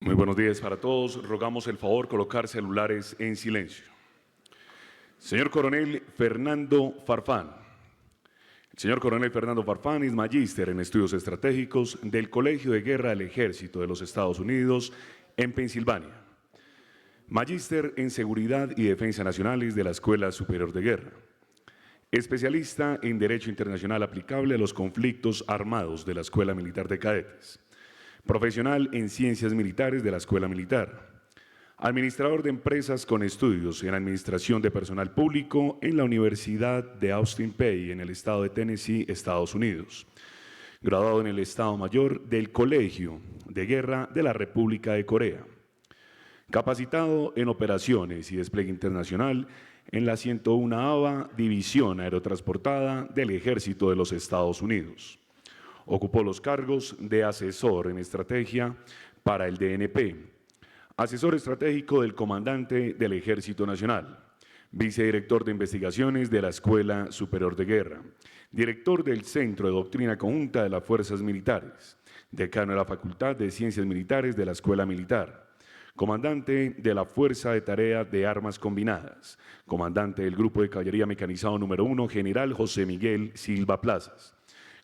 Muy buenos días para todos. Rogamos el favor colocar celulares en silencio. Señor Coronel Fernando Farfán. El señor Coronel Fernando Farfán es magíster en estudios estratégicos del Colegio de Guerra del Ejército de los Estados Unidos en Pensilvania. Magíster en Seguridad y Defensa Nacionales de la Escuela Superior de Guerra. Especialista en Derecho Internacional aplicable a los conflictos armados de la Escuela Militar de Cadetes. Profesional en Ciencias Militares de la Escuela Militar. Administrador de empresas con estudios en Administración de Personal Público en la Universidad de Austin Peay en el estado de Tennessee, Estados Unidos. Graduado en el Estado Mayor del Colegio de Guerra de la República de Corea. Capacitado en operaciones y despliegue internacional en la 101ª División Aerotransportada del Ejército de los Estados Unidos. Ocupó los cargos de asesor en estrategia para el DNP, asesor estratégico del comandante del Ejército Nacional, vicedirector de investigaciones de la Escuela Superior de Guerra, director del Centro de Doctrina Conjunta de las Fuerzas Militares, decano de la Facultad de Ciencias Militares de la Escuela Militar, comandante de la Fuerza de Tarea de Armas Combinadas, comandante del Grupo de Caballería Mecanizado número 1, General José Miguel Silva Plazas,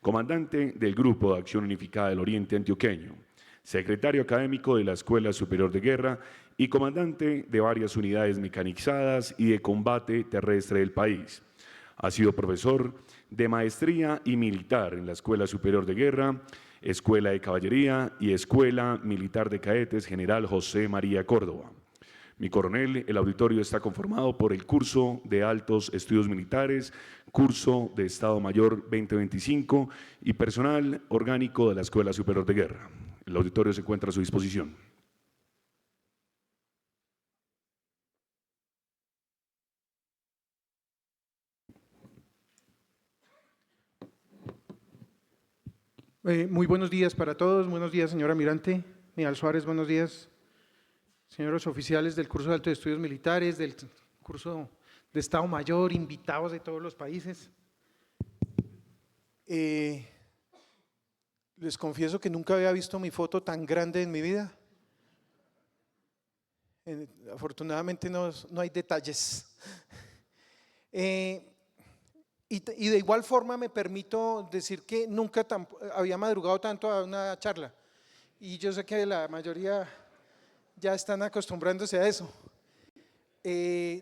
comandante del Grupo de Acción Unificada del Oriente Antioqueño, secretario académico de la Escuela Superior de Guerra y comandante de varias unidades mecanizadas y de combate terrestre del país. Ha sido profesor de maestría y militar en la Escuela Superior de Guerra, Escuela de Caballería y Escuela Militar de Cadetes General José María Córdoba. Mi coronel, el auditorio está conformado por el curso de Altos Estudios Militares, curso de Estado Mayor 2025 y personal orgánico de la Escuela Superior de Guerra. El auditorio se encuentra a su disposición. Muy buenos días para todos. Buenos días, señor almirante. Miguel Suárez, buenos días. Señores oficiales del curso de Altos Estudios Militares, del curso de Estado Mayor, invitados de todos los países. Les confieso que nunca había visto mi foto tan grande en mi vida. Afortunadamente no hay detalles. Y de igual forma me permito decir que nunca había madrugado tanto a una charla. Y yo sé que la mayoría ya están acostumbrándose a eso.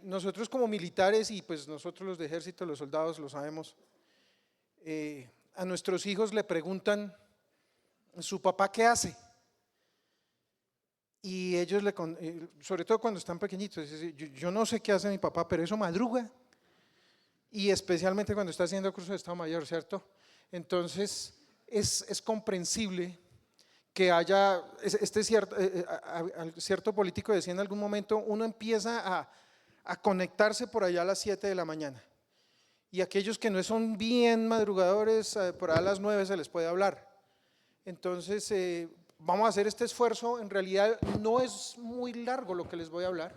Nosotros como militares y pues nosotros los de ejército, los soldados, lo sabemos, a nuestros hijos le preguntan, ¿su papá qué hace? Y ellos, sobre todo cuando están pequeñitos, yo no sé qué hace mi papá, pero eso madruga. Y especialmente cuando está haciendo curso de Estado Mayor, ¿cierto? Entonces es comprensible que haya, cierto político decía en algún momento, uno empieza a conectarse por allá a las 7 de la mañana y aquellos que no son bien madrugadores, por allá a las 9 se les puede hablar. Entonces vamos a hacer este esfuerzo. En realidad no es muy largo lo que les voy a hablar.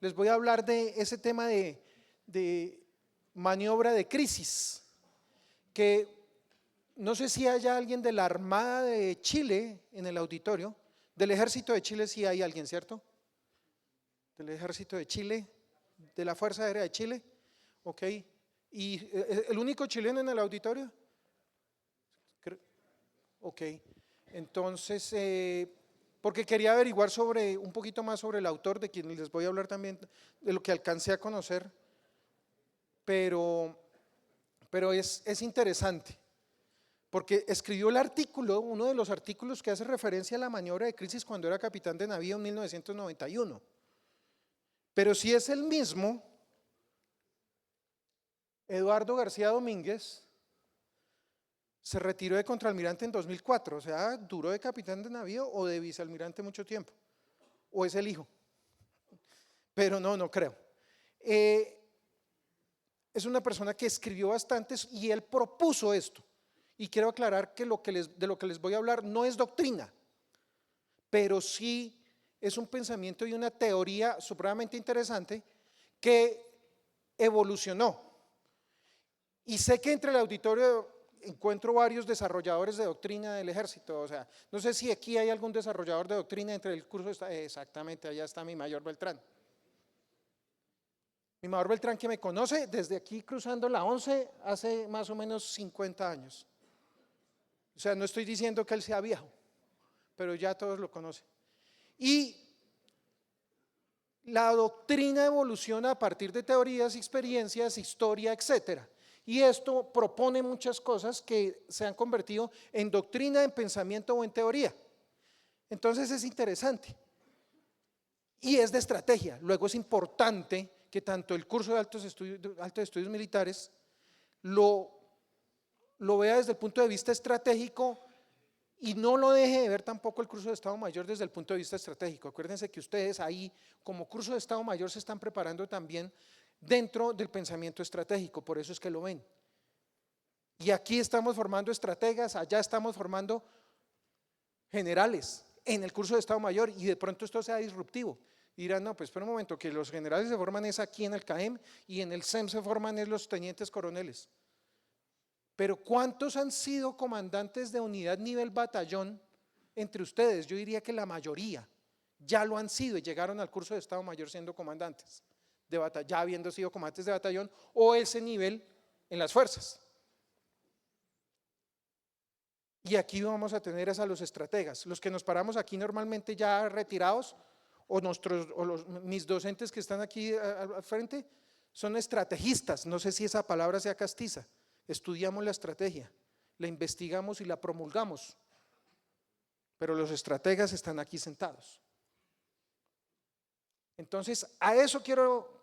Les voy a hablar de ese tema de maniobra de crisis, que no sé si haya alguien de la Armada de Chile en el auditorio. Del Ejército de Chile sí hay alguien, ¿cierto? Del Ejército de Chile, de la Fuerza Aérea de Chile, ok. ¿Y el único chileno en el auditorio? Ok, entonces, porque quería averiguar un poquito más sobre el autor, de quien les voy a hablar también, de lo que alcancé a conocer, pero es interesante. Porque escribió el artículo, uno de los artículos que hace referencia a la maniobra de crisis cuando era capitán de navío en 1991. Pero si es el mismo, Eduardo García Domínguez se retiró de contraalmirante en 2004, o sea, duró de capitán de navío o de vicealmirante mucho tiempo, o es el hijo, pero no creo. Es una persona que escribió bastantes y él propuso esto. Y quiero aclarar que de lo que les voy a hablar no es doctrina, pero sí es un pensamiento y una teoría supremamente interesante que evolucionó. Y sé que entre el auditorio encuentro varios desarrolladores de doctrina del ejército, o sea, no sé si aquí hay algún desarrollador de doctrina entre el curso, exactamente, allá está mi mayor Beltrán. Mi mayor Beltrán, que me conoce desde aquí cruzando la 11 hace más o menos 50 años. O sea, no estoy diciendo que él sea viejo, pero ya todos lo conocen. Y la doctrina evoluciona a partir de teorías, experiencias, historia, etcétera. Y esto propone muchas cosas que se han convertido en doctrina, en pensamiento o en teoría. Entonces es interesante. Y es de estrategia. Luego es importante que tanto el curso de altos estudios militares lo vea desde el punto de vista estratégico y no lo deje de ver tampoco el curso de Estado Mayor desde el punto de vista estratégico. Acuérdense que ustedes ahí como curso de Estado Mayor se están preparando también dentro del pensamiento estratégico, por eso es que lo ven. Y aquí estamos formando estrategas, allá estamos formando generales en el curso de Estado Mayor y de pronto esto sea disruptivo. Y dirán, no, pues espera un momento, que los generales se forman es aquí en el CAEM y en el SEM se forman es los tenientes coroneles. Pero ¿cuántos han sido comandantes de unidad nivel batallón entre ustedes? Yo diría que la mayoría ya lo han sido y llegaron al curso de Estado Mayor siendo comandantes de batallón, ya habiendo sido comandantes de batallón o ese nivel en las fuerzas. Y aquí vamos a tener a los estrategas, los que nos paramos aquí normalmente ya retirados, o mis docentes que están aquí al frente son estrategistas, no sé si esa palabra sea castiza. Estudiamos la estrategia, la investigamos y la promulgamos, pero los estrategas están aquí sentados. Entonces, a eso quiero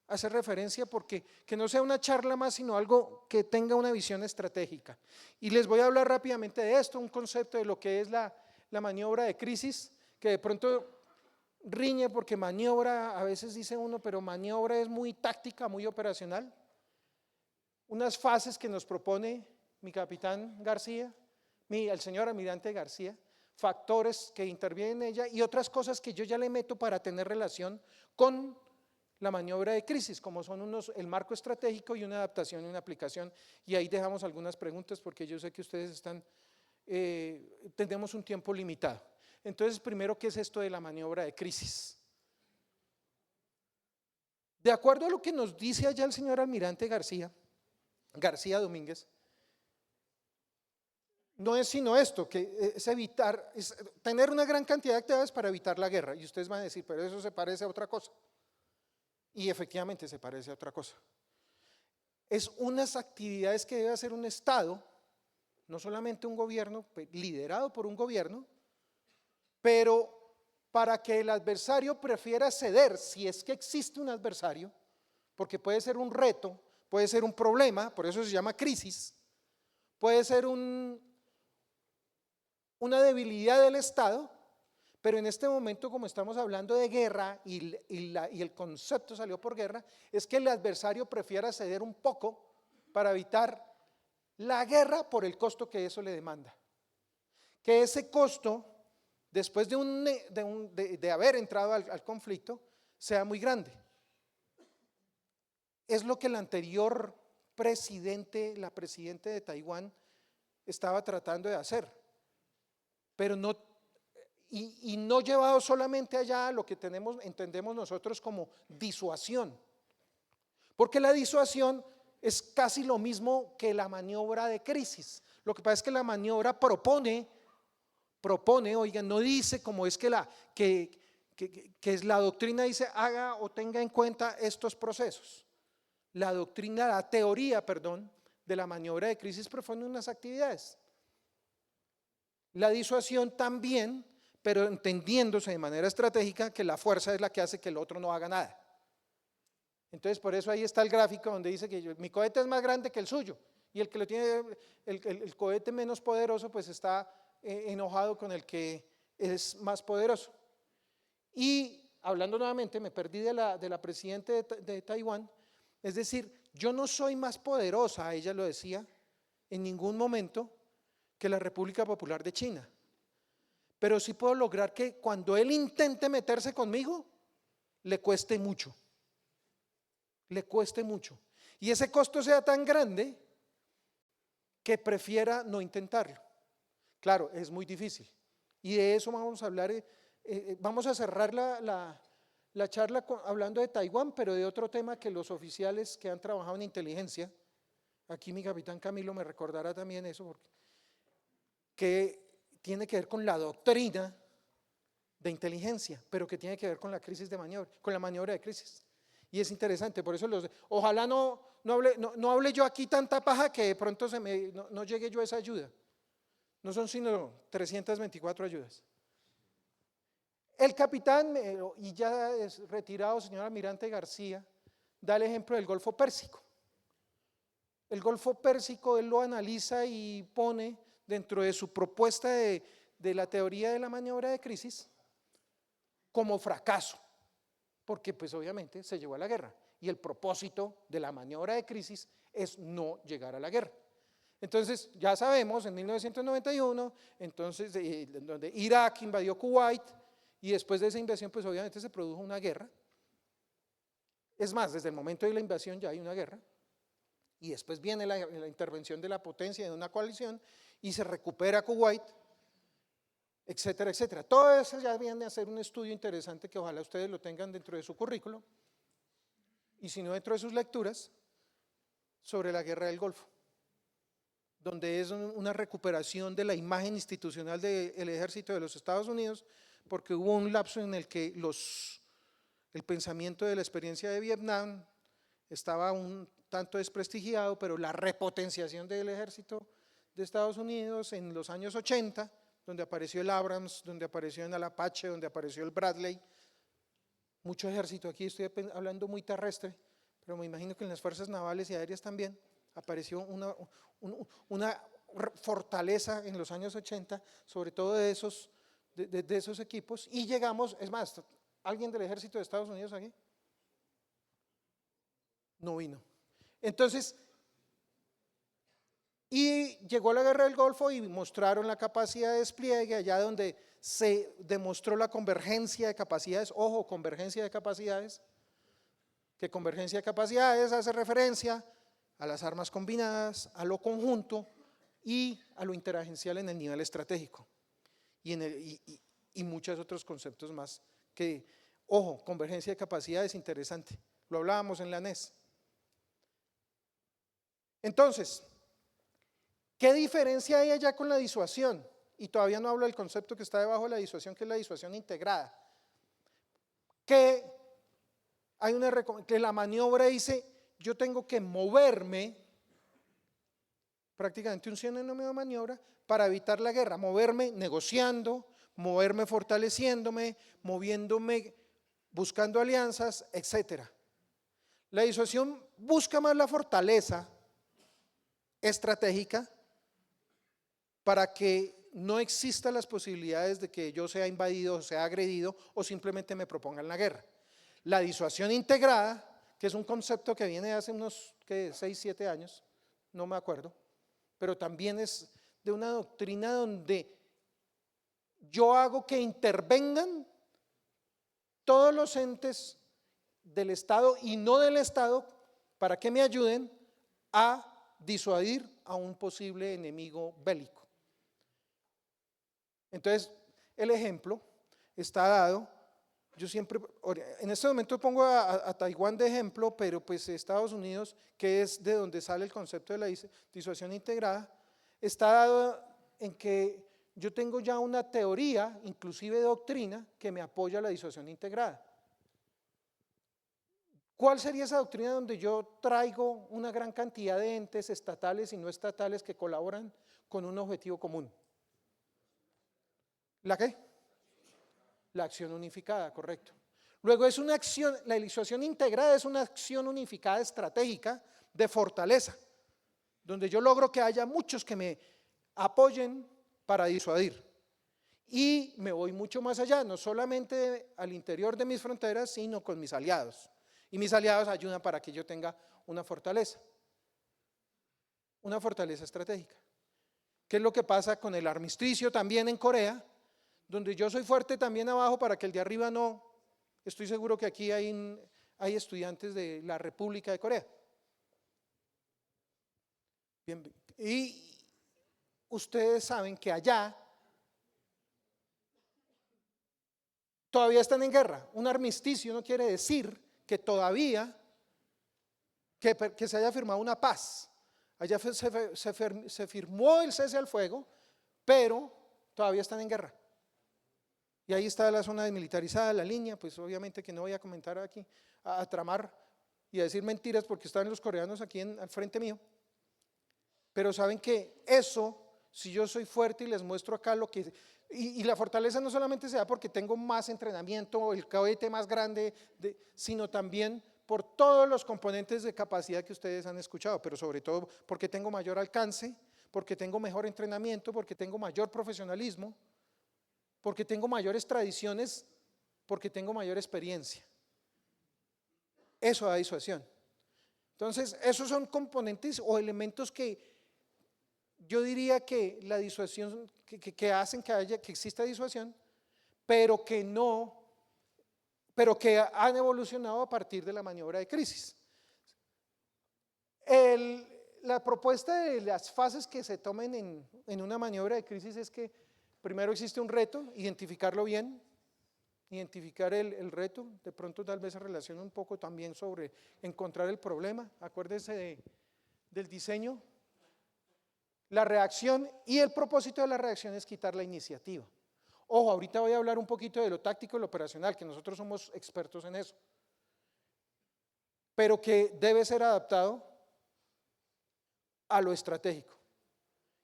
hacer referencia porque que no sea una charla más, sino algo que tenga una visión estratégica. Y les voy a hablar rápidamente de esto, un concepto de lo que es la maniobra de crisis, que de pronto riñe porque maniobra, a veces dice uno, pero maniobra es muy táctica, muy operacional. Unas fases que nos propone mi capitán García, el señor almirante García, factores que intervienen en ella y otras cosas que yo ya le meto para tener relación con la maniobra de crisis, como son el marco estratégico y una adaptación y una aplicación. Y ahí dejamos algunas preguntas porque yo sé que ustedes tenemos un tiempo limitado. Entonces, primero, ¿qué es esto de la maniobra de crisis? De acuerdo a lo que nos dice allá el señor almirante García Domínguez, no es sino esto, que es evitar, es tener una gran cantidad de actividades para evitar la guerra. Y ustedes van a decir, pero eso se parece a otra cosa. Y efectivamente se parece a otra cosa. Es unas actividades que debe hacer un Estado, no solamente un gobierno, liderado por un gobierno, pero para que el adversario prefiera ceder, si es que existe un adversario, porque puede ser un reto, puede ser un problema, por eso se llama crisis, puede ser una debilidad del Estado, pero en este momento, como estamos hablando de guerra y el concepto salió por guerra, es que el adversario prefiera ceder un poco para evitar la guerra por el costo que eso le demanda. Que ese costo, después de haber entrado al conflicto, sea muy grande. Es lo que el anterior presidente, la presidenta de Taiwán, estaba tratando de hacer, pero no, y no llevado solamente allá a lo que entendemos nosotros como disuasión, porque la disuasión es casi lo mismo que la maniobra de crisis. Lo que pasa es que la maniobra propone, oigan, no dice como es que la doctrina dice haga o tenga en cuenta estos procesos. La teoría de la maniobra de crisis propone unas actividades. La disuasión también, pero entendiéndose de manera estratégica que la fuerza es la que hace que el otro no haga nada. Entonces, por eso ahí está el gráfico donde dice que mi cohete es más grande que el suyo y el que lo tiene, el cohete menos poderoso, pues está enojado con el que es más poderoso. Y hablando nuevamente, me perdí de la presidenta de Taiwán, es decir, yo no soy más poderosa, ella lo decía, en ningún momento que la República Popular de China, pero sí puedo lograr que cuando él intente meterse conmigo, le cueste mucho, y ese costo sea tan grande que prefiera no intentarlo. Claro, es muy difícil. Y de eso vamos a hablar, vamos a cerrar la charla hablando de Taiwán, pero de otro tema que los oficiales que han trabajado en inteligencia, aquí mi capitán Camilo me recordará también eso, que tiene que ver con la doctrina de inteligencia, pero que tiene que ver con la crisis de maniobra, con la maniobra de crisis. Y es interesante, por eso ojalá no hable yo aquí tanta paja que de pronto no llegue yo a esa ayuda. No son sino 324 ayudas. El capitán, y ya es retirado, señor Almirante García, da el ejemplo del Golfo Pérsico. El Golfo Pérsico él lo analiza y pone dentro de su propuesta de la teoría de la maniobra de crisis como fracaso, porque pues obviamente se llegó a la guerra y el propósito de la maniobra de crisis es no llegar a la guerra. Entonces ya sabemos, en 1991, entonces donde Irak invadió Kuwait y después de esa invasión pues obviamente se produjo una guerra. Es más, desde el momento de la invasión ya hay una guerra y después viene la intervención de la potencia de una coalición y se recupera Kuwait, etcétera, etcétera. Todo eso ya viene a ser un estudio interesante que ojalá ustedes lo tengan dentro de su currículo y si no dentro de sus lecturas sobre la guerra del Golfo, donde es una recuperación de la imagen institucional del ejército de los Estados Unidos, porque hubo un lapso en el que el pensamiento de la experiencia de Vietnam estaba un tanto desprestigiado, pero la repotenciación del ejército de Estados Unidos en los años 80, donde apareció el Abrams, donde apareció el Apache, donde apareció el Bradley, mucho ejército, aquí estoy hablando muy terrestre, pero me imagino que en las fuerzas navales y aéreas también apareció una fortaleza en los años 80, sobre todo de esos equipos, y llegamos, es más, ¿alguien del ejército de Estados Unidos aquí? No vino. Entonces, y llegó la guerra del Golfo y mostraron la capacidad de despliegue, allá donde se demostró la convergencia de capacidades, ojo, convergencia de capacidades, que convergencia de capacidades hace referencia a las armas combinadas, a lo conjunto y a lo interagencial en el nivel estratégico y muchos otros conceptos más que, ojo, convergencia de capacidades interesante, lo hablábamos en la NES. Entonces, ¿qué diferencia hay allá con la disuasión? Y todavía no hablo del concepto que está debajo de la disuasión, que es la disuasión integrada. Que la maniobra dice, yo tengo que moverme, prácticamente un sinónimo de maniobra, para evitar la guerra, moverme negociando, moverme fortaleciéndome, moviéndome, buscando alianzas, etcétera. La disuasión busca más la fortaleza estratégica para que no existan las posibilidades de que yo sea invadido o sea agredido o simplemente me propongan la guerra. La disuasión integrada, que es un concepto que viene de hace unos 6, 7 años, no me acuerdo, pero también es de una doctrina donde yo hago que intervengan todos los entes del Estado y no del Estado para que me ayuden a disuadir a un posible enemigo bélico. Entonces, el ejemplo está dado, yo siempre, en este momento pongo a Taiwán de ejemplo, pero pues Estados Unidos, que es de donde sale el concepto de la disuasión integrada, está dado en que yo tengo ya una teoría, inclusive doctrina, que me apoya la disuasión integrada. ¿Cuál sería esa doctrina donde yo traigo una gran cantidad de entes estatales y no estatales que colaboran con un objetivo común? ¿La qué? La acción unificada, correcto. Luego es una acción, la disuasión integrada es una acción unificada estratégica de fortaleza, donde yo logro que haya muchos que me apoyen para disuadir. Y me voy mucho más allá, no solamente al interior de mis fronteras, sino con mis aliados. Y mis aliados ayudan para que yo tenga una fortaleza estratégica. ¿Qué es lo que pasa con el armisticio también en Corea? Donde yo soy fuerte también abajo para que el de arriba no. Estoy seguro que aquí hay estudiantes de la República de Corea. Bien, y ustedes saben que allá todavía están en guerra. Un armisticio no quiere decir que todavía que se haya firmado una paz. Allá se firmó el cese al fuego, pero todavía están en guerra. Y ahí está la zona desmilitarizada, la línea, pues obviamente que no voy a comentar aquí, a tramar y a decir mentiras porque están los coreanos aquí al frente mío. Pero saben que eso, si yo soy fuerte y les muestro acá lo que… Y la fortaleza no solamente se da porque tengo más entrenamiento, el cohete más grande, sino también por todos los componentes de capacidad que ustedes han escuchado, pero sobre todo porque tengo mayor alcance, porque tengo mejor entrenamiento, porque tengo mayor profesionalismo, porque tengo mayores tradiciones, porque tengo mayor experiencia. Eso da disuasión. Entonces, esos son componentes o elementos que yo diría que la disuasión, que hacen que exista disuasión, pero que han evolucionado a partir de la maniobra de crisis. La propuesta de las fases que se tomen en una maniobra de crisis es que primero existe un reto, identificarlo bien, identificar el reto, de pronto tal vez se relaciona un poco también sobre encontrar el problema, acuérdese del diseño, la reacción, y el propósito de la reacción es quitar la iniciativa. Ojo, ahorita voy a hablar un poquito de lo táctico y lo operacional, que nosotros somos expertos en eso, pero que debe ser adaptado a lo estratégico.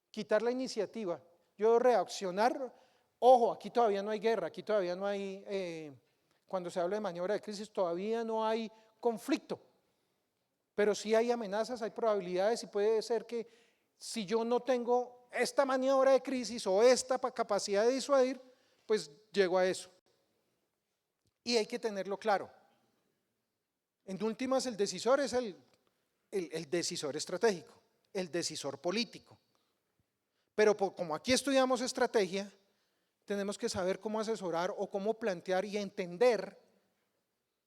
Quitar la iniciativa, yo reaccionar, ojo, aquí todavía no hay guerra, aquí todavía no hay, cuando se habla de maniobra de crisis, todavía no hay conflicto, pero sí hay amenazas, hay probabilidades y puede ser que si yo no tengo esta maniobra de crisis o esta capacidad de disuadir, pues llego a eso. Y hay que tenerlo claro. En últimas, el decisor es el decisor estratégico, el decisor político. Pero como aquí estudiamos estrategia, tenemos que saber cómo asesorar o cómo plantear y entender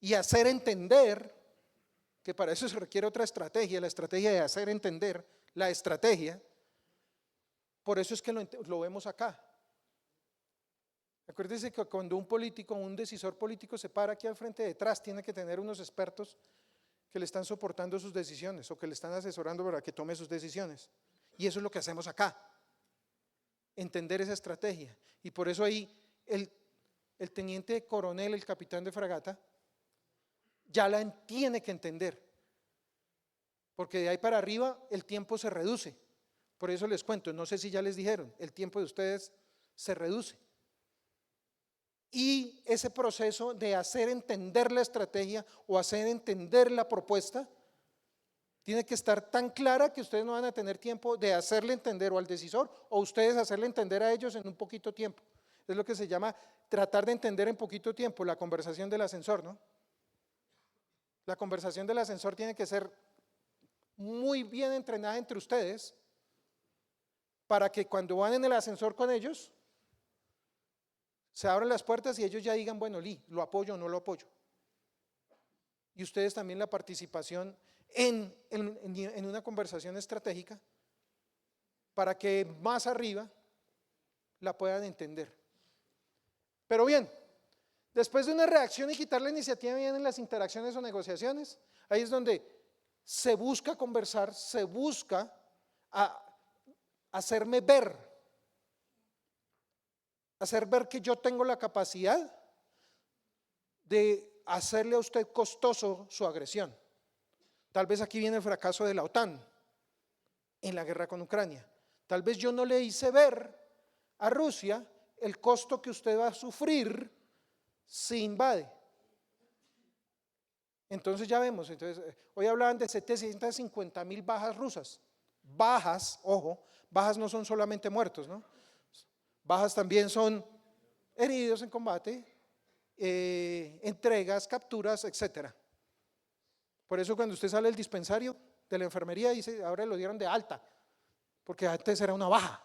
y hacer entender, que para eso se requiere otra estrategia, la estrategia de hacer entender la estrategia. Por eso es que lo vemos acá. Acuérdense que cuando un político, un decisor político se para aquí al frente, detrás tiene que tener unos expertos que le están soportando sus decisiones o que le están asesorando para que tome sus decisiones. Y eso es lo que hacemos acá, entender esa estrategia. Y por eso ahí el teniente coronel, el capitán de fragata, ya la tiene que entender. Porque de ahí para arriba el tiempo se reduce. Por eso les cuento, no sé si ya les dijeron, el tiempo de ustedes se reduce. Y ese proceso de hacer entender la estrategia o hacer entender la propuesta tiene que estar tan clara que ustedes no van a tener tiempo de hacerle entender o al decisor o ustedes hacerle entender a ellos en un poquito tiempo. Es lo que se llama tratar de entender en poquito tiempo, la conversación del ascensor, ¿no? La conversación del ascensor tiene que ser muy bien entrenada entre ustedes para que cuando van en el ascensor con ellos se abran las puertas y ellos ya digan, bueno, lo apoyo o no lo apoyo. Y ustedes también la participación en una conversación estratégica para que más arriba la puedan entender. Pero bien, después de una reacción y quitar la iniciativa vienen las interacciones o negociaciones. Ahí es donde se busca conversar, se busca hacerme ver, hacer ver que yo tengo la capacidad de hacerle a usted costoso su agresión. Tal vez aquí viene el fracaso de la OTAN en la guerra con Ucrania. Tal vez yo no le hice ver a Rusia el costo que usted va a sufrir si invade. Entonces ya vemos, hoy hablaban de 750,000 bajas rusas. Bajas, ojo, bajas no son solamente muertos, ¿no? Bajas también son heridos en combate, entregas, capturas, etcétera. Por eso cuando usted sale del dispensario de la enfermería dice, ahora lo dieron de alta, porque antes era una baja.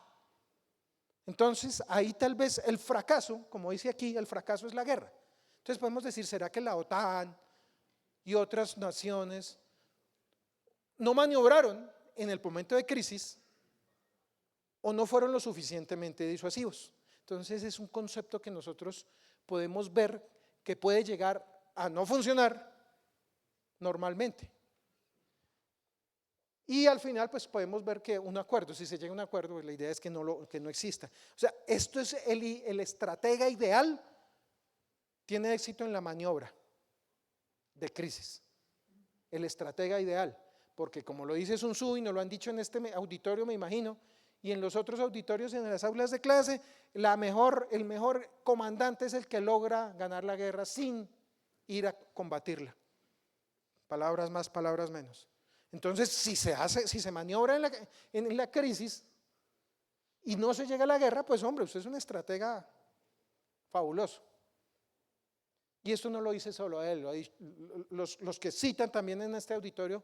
Entonces ahí tal vez el fracaso, como dice aquí, el fracaso es la guerra. Entonces podemos decir, ¿será que la OTAN y otras naciones no maniobraron en el momento de crisis o no fueron lo suficientemente disuasivos. Entonces es un concepto que nosotros podemos ver que puede llegar a no funcionar normalmente. Y al final pues podemos ver que un acuerdo, si se llega a un acuerdo, pues la idea es que no exista. O sea, esto es el estratega ideal, tiene éxito en la maniobra de crisis. El estratega ideal, porque como lo dice Sun Tzu y nos lo han dicho en este auditorio, me imagino, y en los otros auditorios, en las aulas de clase, el mejor comandante es el que logra ganar la guerra sin ir a combatirla. Palabras más, palabras menos. Entonces, si se maniobra en la crisis y no se llega a la guerra, pues hombre, usted es un estratega fabuloso. Y esto no lo dice solo él, los que citan también en este auditorio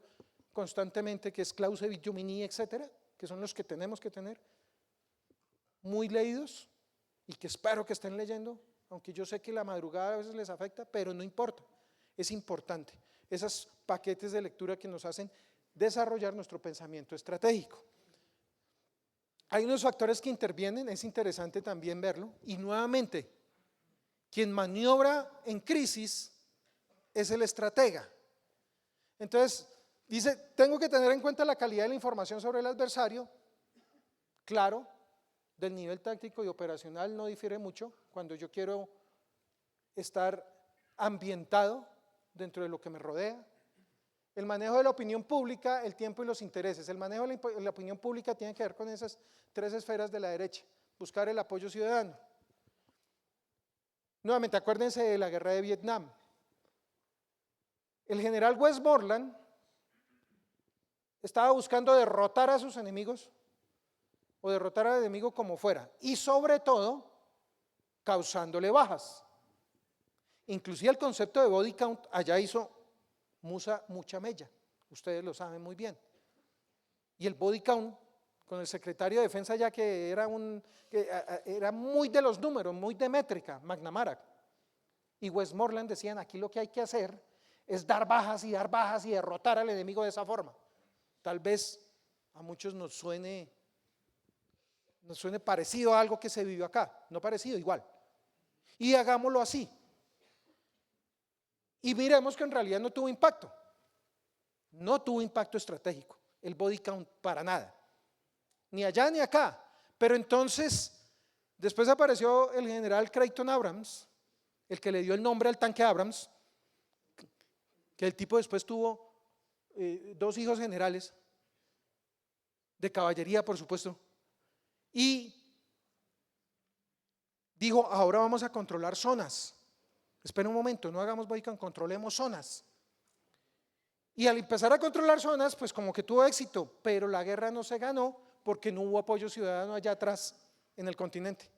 constantemente, que es Clausewitz, Jomini, etcétera, que son los que tenemos que tener muy leídos y que espero que estén leyendo, aunque yo sé que la madrugada a veces les afecta, pero no importa, es importante. Esos paquetes de lectura que nos hacen desarrollar nuestro pensamiento estratégico. Hay unos factores que intervienen, es interesante también verlo, y nuevamente, quien maniobra en crisis es el estratega. Entonces, dice, tengo que tener en cuenta la calidad de la información sobre el adversario. Claro, del nivel táctico y operacional no difiere mucho cuando yo quiero estar ambientado dentro de lo que me rodea. El manejo de la opinión pública, el tiempo y los intereses. El manejo de la opinión pública tiene que ver con esas tres esferas de la derecha. Buscar el apoyo ciudadano. Nuevamente, acuérdense de la guerra de Vietnam. El general Westmoreland estaba buscando derrotar a sus enemigos o derrotar al enemigo como fuera y sobre todo causándole bajas. Inclusive el concepto de body count allá hizo mucha mella, ustedes lo saben muy bien. Y el body count con el secretario de defensa ya que era muy de los números, muy de métrica, McNamara y Westmoreland decían aquí lo que hay que hacer es dar bajas y derrotar al enemigo de esa forma. Tal vez a muchos nos suene parecido a algo que se vivió acá, no parecido, igual. Y hagámoslo así. Y miremos que en realidad no tuvo impacto estratégico, el body count para nada, ni allá ni acá. Pero entonces, después apareció el general Creighton Abrams, el que le dio el nombre al tanque Abrams, que el tipo después tuvo 2 hijos generales, de caballería por supuesto, y dijo, ahora vamos a controlar zonas. Espera un momento, no hagamos body count, controlemos zonas. Y al empezar a controlar zonas, pues como que tuvo éxito, pero la guerra no se ganó porque no hubo apoyo ciudadano allá atrás en el continente.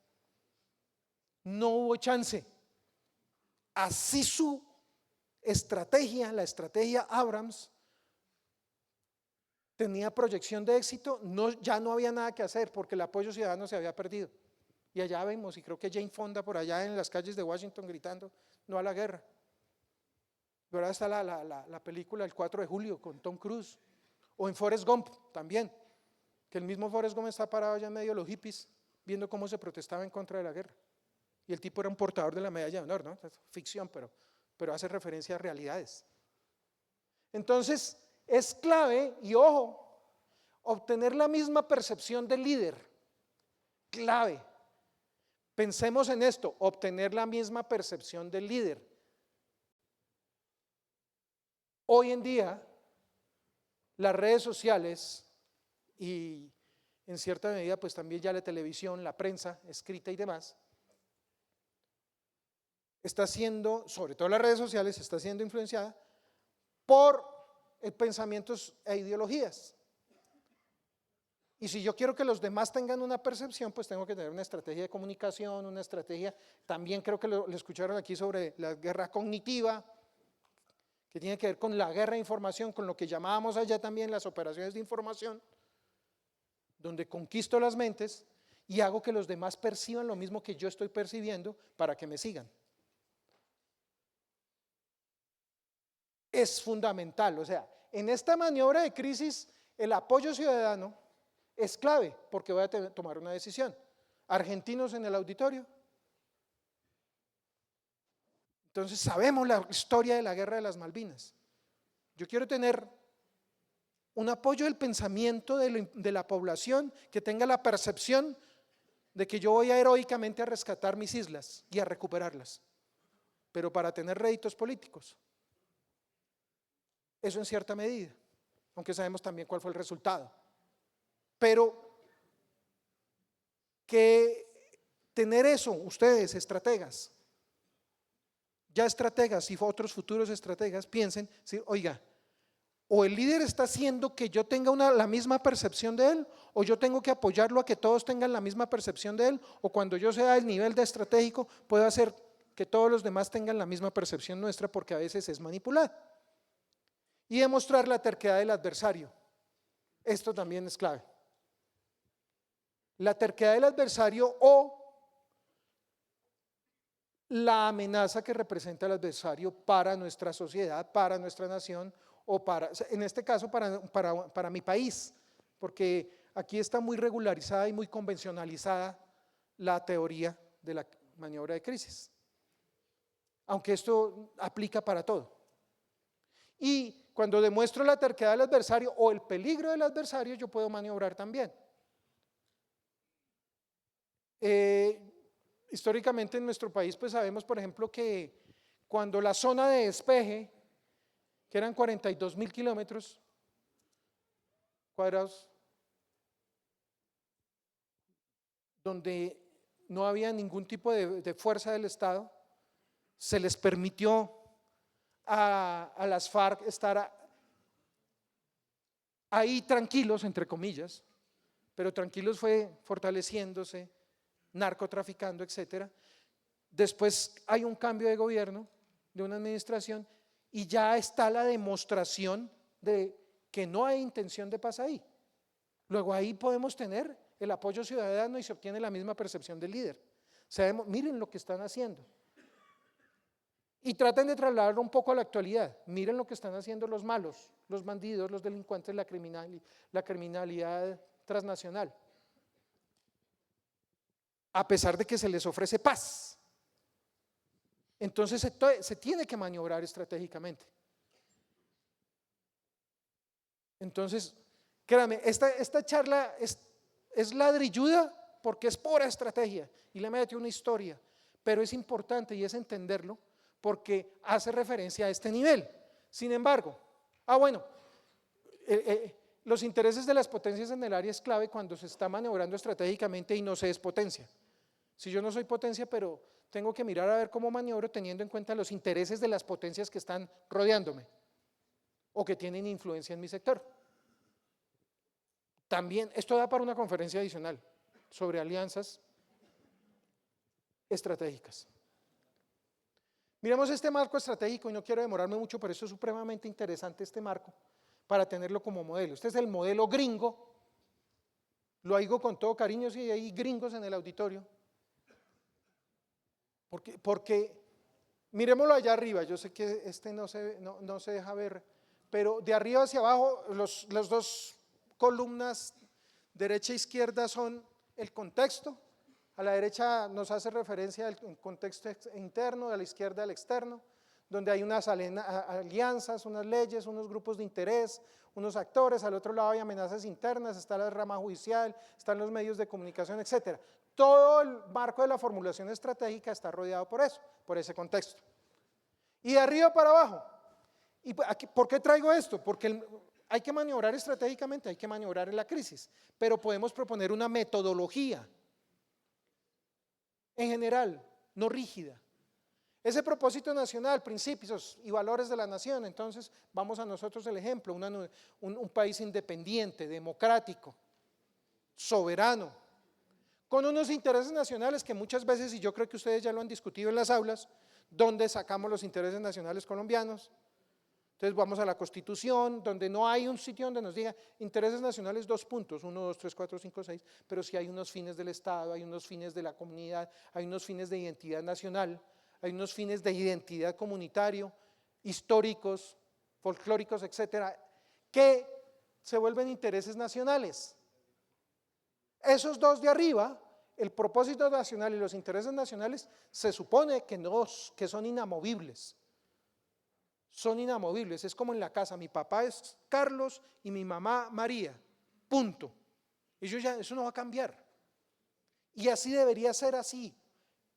No hubo chance. Así su estrategia, la estrategia Abrams, tenía proyección de éxito, ya no había nada que hacer porque el apoyo ciudadano se había perdido. Y allá vemos, y creo que Jane Fonda por allá en las calles de Washington gritando, no a la guerra. Y ahora está la película El 4 de julio con Tom Cruise, o en Forrest Gump también, que el mismo Forrest Gump está parado allá en medio de los hippies, viendo cómo se protestaba en contra de la guerra. Y el tipo era un portador de la medalla de honor, ¿no? Es ficción, pero hace referencia a realidades. Entonces, es clave, y ojo, obtener la misma percepción del líder. Clave. Pensemos en esto, obtener la misma percepción del líder. Hoy en día, las redes sociales y en cierta medida pues también ya la televisión, la prensa escrita y demás, está siendo, sobre todo las redes sociales, está siendo influenciada por pensamientos e ideologías. Y si yo quiero que los demás tengan una percepción, pues tengo que tener una estrategia de comunicación, una estrategia, también creo que lo escucharon aquí sobre la guerra cognitiva, que tiene que ver con la guerra de información, con lo que llamábamos allá también las operaciones de información, donde conquisto las mentes y hago que los demás perciban lo mismo que yo estoy percibiendo para que me sigan. Es fundamental, o sea, en esta maniobra de crisis, el apoyo ciudadano es clave porque voy a tomar una decisión. Argentinos en el auditorio. Entonces sabemos la historia de la guerra de las Malvinas. Yo quiero tener un apoyo del pensamiento de la población que tenga la percepción de que yo voy a heroicamente a rescatar mis islas y a recuperarlas, pero para tener réditos políticos. Eso en cierta medida, aunque sabemos también cuál fue el resultado. Pero que tener eso, ustedes, estrategas, ya estrategas y otros futuros estrategas, piensen, ¿sí? Oiga, o el líder está haciendo que yo tenga la misma percepción de él, o yo tengo que apoyarlo a que todos tengan la misma percepción de él, o cuando yo sea el nivel de estratégico, puedo hacer que todos los demás tengan la misma percepción nuestra, porque a veces es manipulada. Y demostrar la terquedad del adversario. Esto también es clave. La terquedad del adversario o la amenaza que representa el adversario para nuestra sociedad, para nuestra nación o en este caso para mi país, porque aquí está muy regularizada y muy convencionalizada la teoría de la maniobra de crisis, aunque esto aplica para todo. Y cuando demuestro la terquedad del adversario o el peligro del adversario, yo puedo maniobrar también. Históricamente en nuestro país pues sabemos por ejemplo que cuando la zona de despeje, que eran 42.000 kilómetros cuadrados, donde no había ningún tipo de fuerza del Estado, se les permitió a las FARC estar ahí tranquilos, entre comillas, pero tranquilos fue fortaleciéndose, narcotraficando, etcétera. Después hay un cambio de gobierno, de una administración, y ya está la demostración de que no hay intención de paz ahí. Luego ahí podemos tener el apoyo ciudadano y se obtiene la misma percepción del líder. Sabemos, miren lo que están haciendo. Y traten de trasladarlo un poco a la actualidad. Miren lo que están haciendo los malos, los bandidos, los delincuentes, la criminalidad transnacional. A pesar de que se les ofrece paz. Entonces se tiene que maniobrar estratégicamente. Entonces, créame, esta charla es ladrilluda porque es pura estrategia y le mete una historia, pero es importante y es entenderlo porque hace referencia a este nivel. Sin embargo, los intereses de las potencias en el área es clave cuando se está maniobrando estratégicamente y no se es potencia. Si yo no soy potencia, pero tengo que mirar a ver cómo maniobro teniendo en cuenta los intereses de las potencias que están rodeándome o que tienen influencia en mi sector. También, esto da para una conferencia adicional sobre alianzas estratégicas. Miremos este marco estratégico y no quiero demorarme mucho, pero esto es supremamente interesante este marco para tenerlo como modelo. Este es el modelo gringo, lo digo con todo cariño si hay gringos en el auditorio. Porque miremoslo allá arriba, yo sé que este no se deja ver, pero de arriba hacia abajo, las dos columnas, derecha e izquierda, son el contexto. A la derecha nos hace referencia al contexto interno, a la izquierda al externo, donde hay unas alianzas, unas leyes, unos grupos de interés, unos actores. Al otro lado hay amenazas internas, está la rama judicial, están los medios de comunicación, etcétera. Todo el marco de la formulación estratégica está rodeado por eso, por ese contexto. Y de arriba para abajo. ¿Y por qué traigo esto? Porque hay que maniobrar estratégicamente, hay que maniobrar en la crisis, pero podemos proponer una metodología en general, no rígida. Ese propósito nacional, principios y valores de la nación, entonces vamos a nosotros el ejemplo, un país independiente, democrático, soberano, con unos intereses nacionales que muchas veces, y yo creo que ustedes ya lo han discutido en las aulas, donde sacamos los intereses nacionales colombianos. Entonces vamos a la Constitución, donde no hay un sitio donde nos diga intereses nacionales 2 puntos, 1, 2, 3, 4, 5, 6, pero sí hay unos fines del Estado, hay unos fines de la comunidad, hay unos fines de identidad nacional, hay unos fines de identidad comunitario, históricos, folclóricos, etcétera, que se vuelven intereses nacionales. Esos dos de arriba, el propósito nacional y los intereses nacionales, se supone que son inamovibles. Son inamovibles, es como en la casa, mi papá es Carlos y mi mamá María, punto. Eso no va a cambiar. Y así debería ser así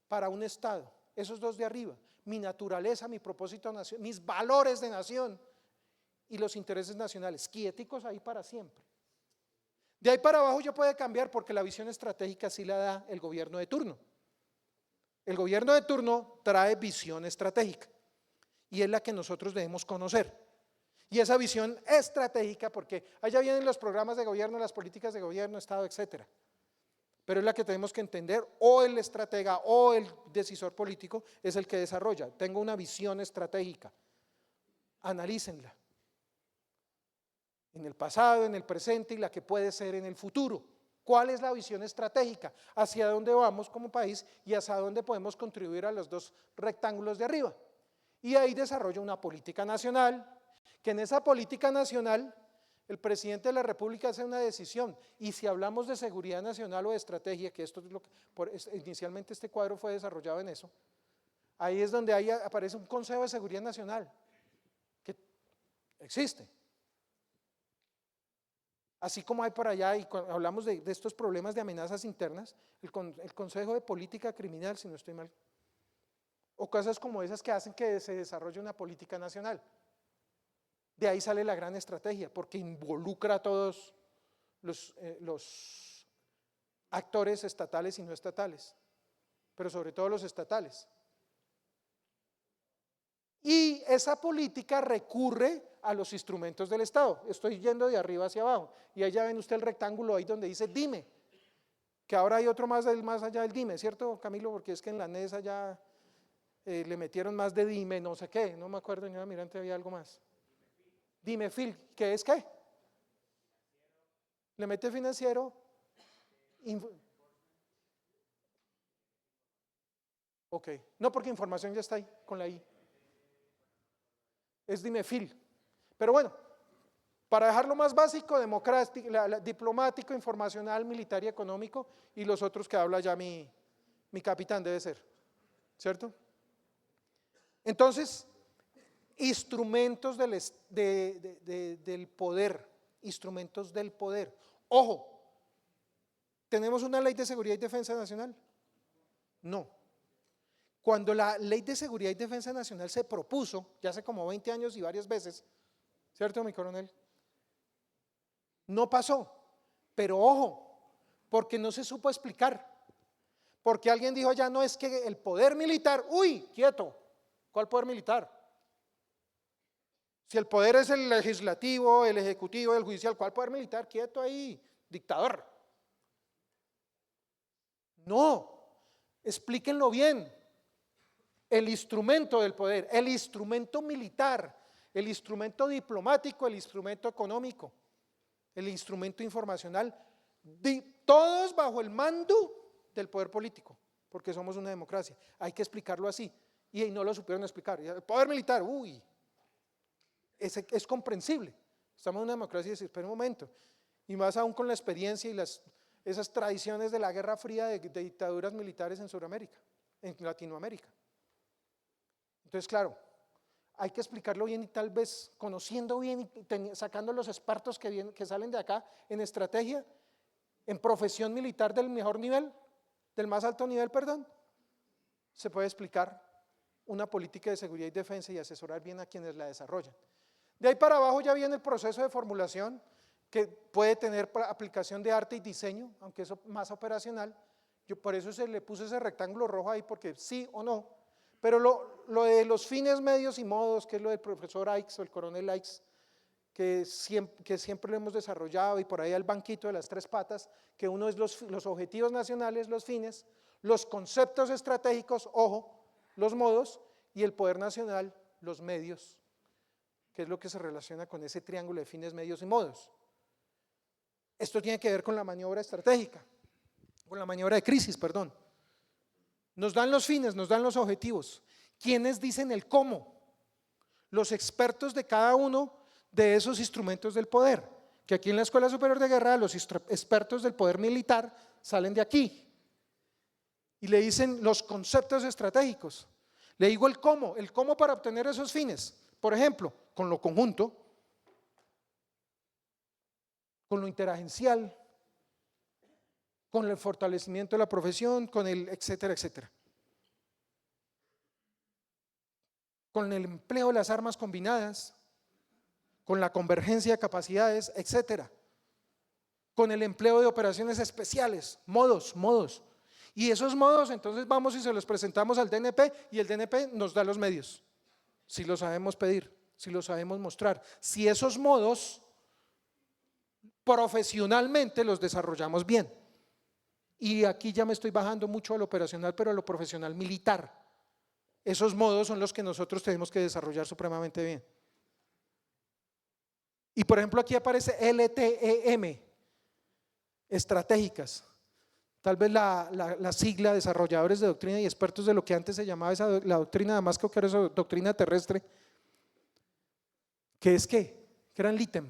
para un Estado, esos dos de arriba, mi naturaleza, mi propósito nacional, mis valores de nación y los intereses nacionales, quieticos ahí para siempre. De ahí para abajo ya puede cambiar porque la visión estratégica sí la da el gobierno de turno. El gobierno de turno trae visión estratégica y es la que nosotros debemos conocer. Y esa visión estratégica, porque allá vienen los programas de gobierno, las políticas de gobierno, Estado, etcétera. Pero es la que tenemos que entender, o el estratega o el decisor político es el que desarrolla. Tengo una visión estratégica, analícenla. En el pasado, en el presente y la que puede ser en el futuro. ¿Cuál es la visión estratégica? ¿Hacia dónde vamos como país y hacia dónde podemos contribuir a los dos rectángulos de arriba? Y ahí desarrolla una política nacional, que en esa política nacional el presidente de la República hace una decisión. Y si hablamos de seguridad nacional o de estrategia, que esto es lo que inicialmente este cuadro fue desarrollado en eso, ahí es donde ahí aparece un Consejo de Seguridad Nacional, que existe. Así como hay por allá, y cuando hablamos de estos problemas de amenazas internas, el Consejo de Política Criminal, si no estoy mal, o cosas como esas que hacen que se desarrolle una política nacional. De ahí sale la gran estrategia, porque involucra a todos los actores estatales y no estatales, pero sobre todo los estatales. Y esa política recurre a los instrumentos del Estado. Estoy yendo de arriba hacia abajo y ahí ya ven usted el rectángulo ahí donde dice dime, que ahora hay otro más allá del dime, ¿cierto, Camilo? Porque es que en la NES allá le metieron más de dime, no sé qué, no me acuerdo, señora Mirante, había algo más. Dime Phil, ¿qué es qué? Le mete financiero. Ok, no, porque información ya está ahí con la I. Es Dimefil. Pero bueno, para dejarlo más básico, democrático, diplomático, informacional, militar y económico, y los otros que habla ya mi capitán debe ser, ¿cierto? Entonces, instrumentos del poder, instrumentos del poder. Ojo, ¿tenemos una ley de seguridad y defensa nacional? No. Cuando la Ley de Seguridad y Defensa Nacional se propuso, ya hace como 20 años y varias veces, ¿cierto, mi coronel? No pasó, pero ojo, porque no se supo explicar, porque alguien dijo ya no es que el poder militar, uy, quieto, ¿cuál poder militar? Si el poder es el legislativo, el ejecutivo, el judicial, ¿cuál poder militar? Quieto ahí, dictador. No, explíquenlo bien. El instrumento del poder, el instrumento militar, el instrumento diplomático, el instrumento económico, el instrumento informacional, todos bajo el mando del poder político, porque somos una democracia. Hay que explicarlo así, y no lo supieron explicar. El poder militar, uy, es comprensible. Estamos en una democracia y dice, espera un momento, y más aún con la experiencia y esas tradiciones de la Guerra Fría de dictaduras militares en Sudamérica, en Latinoamérica. Entonces, claro, hay que explicarlo bien y tal vez conociendo bien y sacando los expertos que salen de acá en estrategia, en profesión militar del mejor nivel, del más alto nivel, perdón, se puede explicar una política de seguridad y defensa y asesorar bien a quienes la desarrollan. De ahí para abajo ya viene el proceso de formulación que puede tener aplicación de arte y diseño, aunque eso más operacional. Yo por eso se le puse ese rectángulo rojo ahí porque sí o no. Pero lo de los fines, medios y modos, que es lo del profesor Aikes o el coronel Aikes, que siempre lo hemos desarrollado, y por ahí el banquito de las tres patas, que uno es los objetivos nacionales, los fines, los conceptos estratégicos, ojo, los modos, y el poder nacional, los medios, que es lo que se relaciona con ese triángulo de fines, medios y modos. Esto tiene que ver con la maniobra estratégica, con la maniobra de crisis, perdón. Nos dan los fines, nos dan los objetivos. ¿Quiénes dicen el cómo? Los expertos de cada uno de esos instrumentos del poder. que aquí en la Escuela Superior de Guerra los expertos del poder militar salen de aquí y le dicen los conceptos estratégicos. Le digo el cómo para obtener esos fines. Por ejemplo, con lo conjunto, con lo interagencial, con el fortalecimiento de la profesión, con el etcétera, etcétera. Con el empleo de las armas combinadas, con la convergencia de capacidades, etcétera. Con el empleo de operaciones especiales, modos. Y esos modos entonces vamos y se los presentamos al DNP y el DNP nos da los medios. Si los sabemos pedir, si los sabemos mostrar, si esos modos profesionalmente los desarrollamos bien. Y aquí ya me estoy bajando mucho a lo operacional, pero a lo profesional militar. Esos modos son los que nosotros tenemos que desarrollar supremamente bien. Y por ejemplo aquí aparece LTEM, estratégicas. Tal vez la sigla, desarrolladores de doctrina y expertos de lo que antes se llamaba la doctrina damasco, que era esa doctrina terrestre. ¿Qué es qué? Que eran LITEM.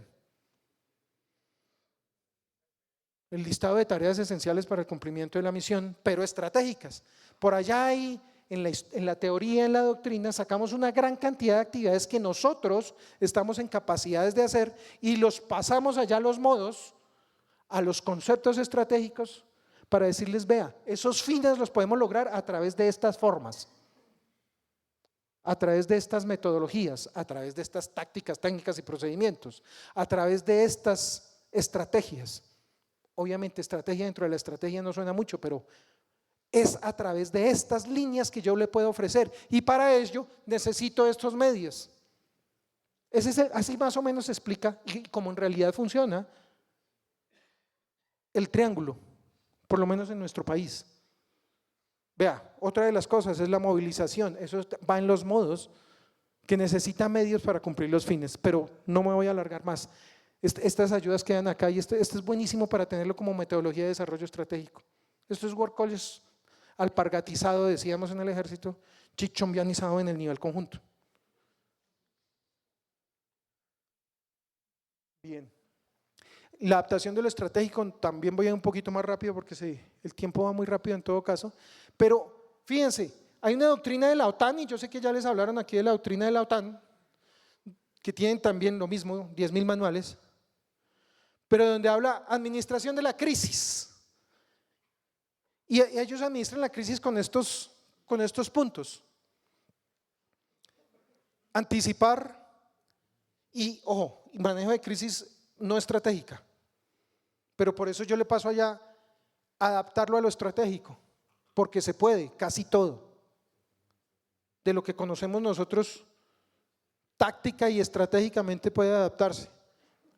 El listado de tareas esenciales para el cumplimiento de la misión, pero estratégicas. Por allá hay, en la teoría, en la doctrina, sacamos una gran cantidad de actividades que nosotros estamos en capacidades de hacer y los pasamos allá a los modos, a los conceptos estratégicos, para decirles, vea, esos fines los podemos lograr a través de estas formas, a través de estas metodologías, a través de estas tácticas, técnicas y procedimientos, a través de estas estrategias. Obviamente estrategia dentro de la estrategia no suena mucho, pero es a través de estas líneas que yo le puedo ofrecer y para ello necesito estos medios. Así más o menos se explica y cómo en realidad funciona el triángulo, por lo menos en nuestro país. Vea, otra de las cosas es la movilización, eso va en los modos que necesita medios para cumplir los fines, pero no me voy a alargar más. Estas ayudas quedan acá y este es buenísimo para tenerlo como metodología de desarrollo estratégico. Esto es work college alpargatizado, decíamos en el ejército, chichombianizado en el nivel conjunto. Bien. La adaptación de lo estratégico, también voy a ir un poquito más rápido porque el tiempo va muy rápido en todo caso, pero fíjense, hay una doctrina de la OTAN y yo sé que ya les hablaron aquí de la doctrina de la OTAN, que tienen también lo mismo, 10.000 manuales, pero donde habla administración de la crisis. Y ellos administran la crisis con estos puntos. Anticipar y, ojo, manejo de crisis no estratégica. Pero por eso yo le paso allá a adaptarlo a lo estratégico, porque se puede, casi todo. De lo que conocemos nosotros, táctica y estratégicamente puede adaptarse.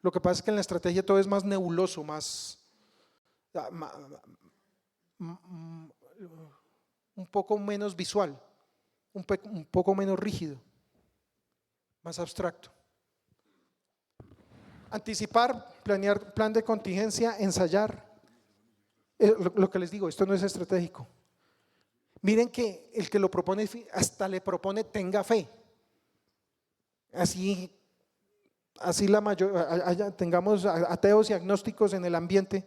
Lo que pasa es que en la estrategia todo es más nebuloso, un poco menos visual, un poco menos rígido, más abstracto. Anticipar, planear plan de contingencia, ensayar. Lo que les digo, esto no es estratégico. Miren que el que lo propone hasta le propone tenga fe. Así tengamos ateos y agnósticos en el ambiente,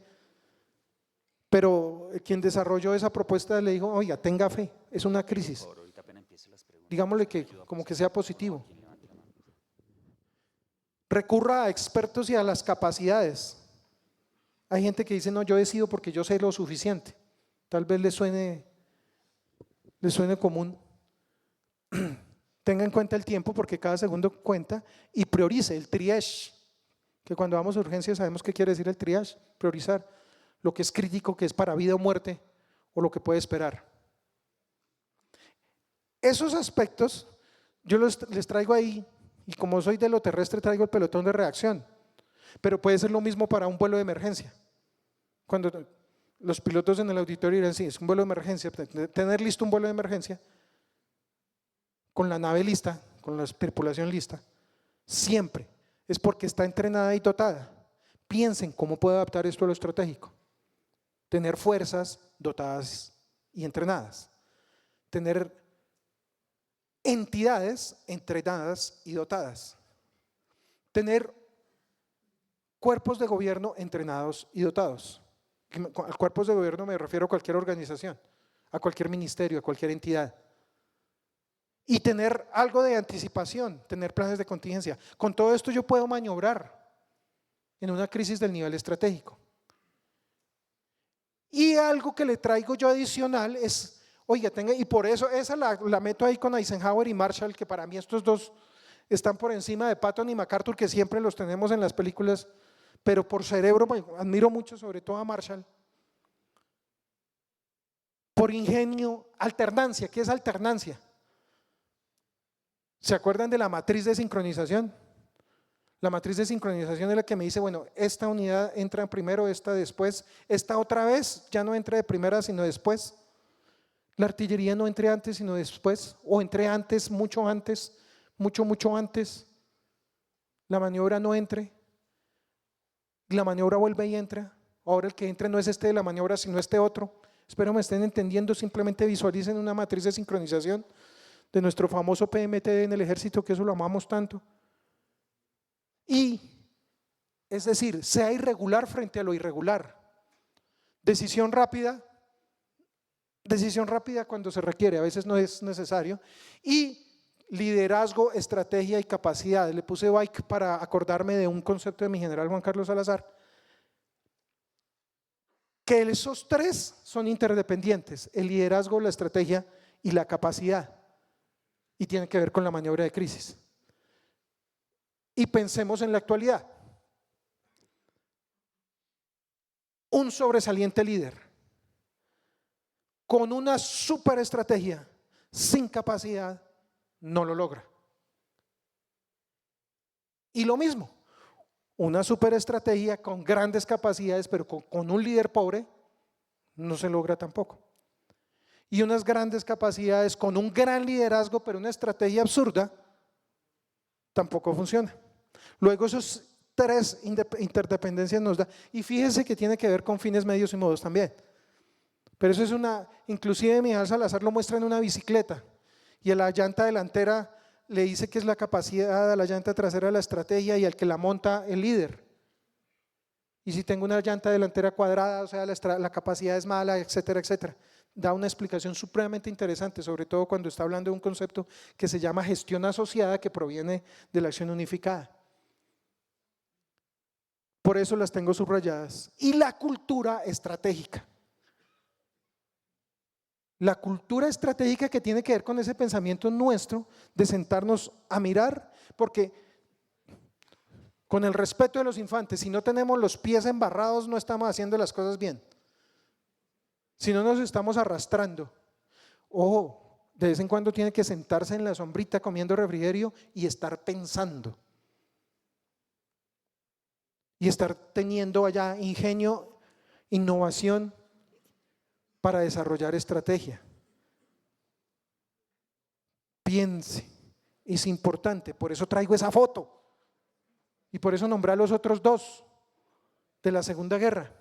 pero quien desarrolló esa propuesta le dijo, oiga, tenga fe, es una crisis. Digámosle que como que sea positivo. Recurra a expertos y a las capacidades. Hay gente que dice, no, yo decido porque yo sé lo suficiente. Tal vez le suene común. Tenga en cuenta el tiempo porque cada segundo cuenta y priorice el triage, que cuando vamos a urgencias sabemos qué quiere decir el triage, priorizar lo que es crítico, que es para vida o muerte o lo que puede esperar. Esos aspectos yo les traigo ahí y como soy de lo terrestre traigo el pelotón de reacción, pero puede ser lo mismo para un vuelo de emergencia. Cuando los pilotos en el auditorio dirán, sí, es un vuelo de emergencia, tener listo un vuelo de emergencia, con la nave lista, con la tripulación lista, siempre es porque está entrenada y dotada. Piensen cómo puede adaptar esto a lo estratégico. Tener fuerzas dotadas y entrenadas. Tener entidades entrenadas y dotadas. Tener cuerpos de gobierno entrenados y dotados. A cuerpos de gobierno me refiero a cualquier organización, a cualquier ministerio, a cualquier entidad. Y tener algo de anticipación, tener planes de contingencia. Con todo esto yo puedo maniobrar en una crisis del nivel estratégico. Y algo que le traigo yo adicional es, oiga, y por eso esa la meto ahí con Eisenhower y Marshall, que para mí estos dos están por encima de Patton y MacArthur, que siempre los tenemos en las películas, pero por cerebro admiro mucho sobre todo a Marshall. Por ingenio, alternancia. ¿Qué es alternancia? ¿Se acuerdan de la matriz de sincronización? La matriz de sincronización es la que me dice, bueno, esta unidad entra primero, esta después, esta otra vez ya no entra de primera sino después. La artillería no entre antes sino después, o entre antes, mucho antes, mucho antes. La maniobra no entre, la maniobra vuelve y entra. Ahora el que entre no es este de la maniobra sino este otro. Espero me estén entendiendo, simplemente visualicen una matriz de sincronización de nuestro famoso PMT en el ejército, que eso lo amamos tanto. Y, es decir, sea irregular frente a lo irregular. Decisión rápida cuando se requiere, a veces no es necesario. Y liderazgo, estrategia y capacidad. Le puse bike para acordarme de un concepto de mi general Juan Carlos Salazar, que esos tres son interdependientes: el liderazgo, la estrategia y la capacidad, y tiene que ver con la maniobra de crisis. Y pensemos en la actualidad. Un sobresaliente líder con una super estrategia sin capacidad no lo logra. Y lo mismo, una super estrategia con grandes capacidades pero con un líder pobre no se logra tampoco. Y unas grandes capacidades con un gran liderazgo pero una estrategia absurda tampoco funciona. Luego esos tres interdependencias nos da, y fíjense que tiene que ver con fines medios y modos también. Pero eso es inclusive mi general Salazar lo muestra en una bicicleta, y a la llanta delantera le dice que es la capacidad, a la llanta trasera la estrategia y al que la monta el líder. Y si tengo una llanta delantera cuadrada, o sea la capacidad es mala, etcétera, etcétera. Da una explicación supremamente interesante, sobre todo cuando está hablando de un concepto que se llama gestión asociada, que proviene de la acción unificada. Por eso las tengo subrayadas. Y la cultura estratégica. La cultura estratégica que tiene que ver con ese pensamiento nuestro de sentarnos a mirar, porque con el respeto de los infantes, si no tenemos los pies embarrados no estamos haciendo las cosas bien. Si no nos estamos arrastrando. Ojo, de vez en cuando tiene que sentarse en la sombrita comiendo refrigerio y estar pensando. Y estar teniendo allá ingenio, innovación para desarrollar estrategia. Piense, es importante, por eso traigo esa foto y por eso nombré a los otros dos de la Segunda Guerra.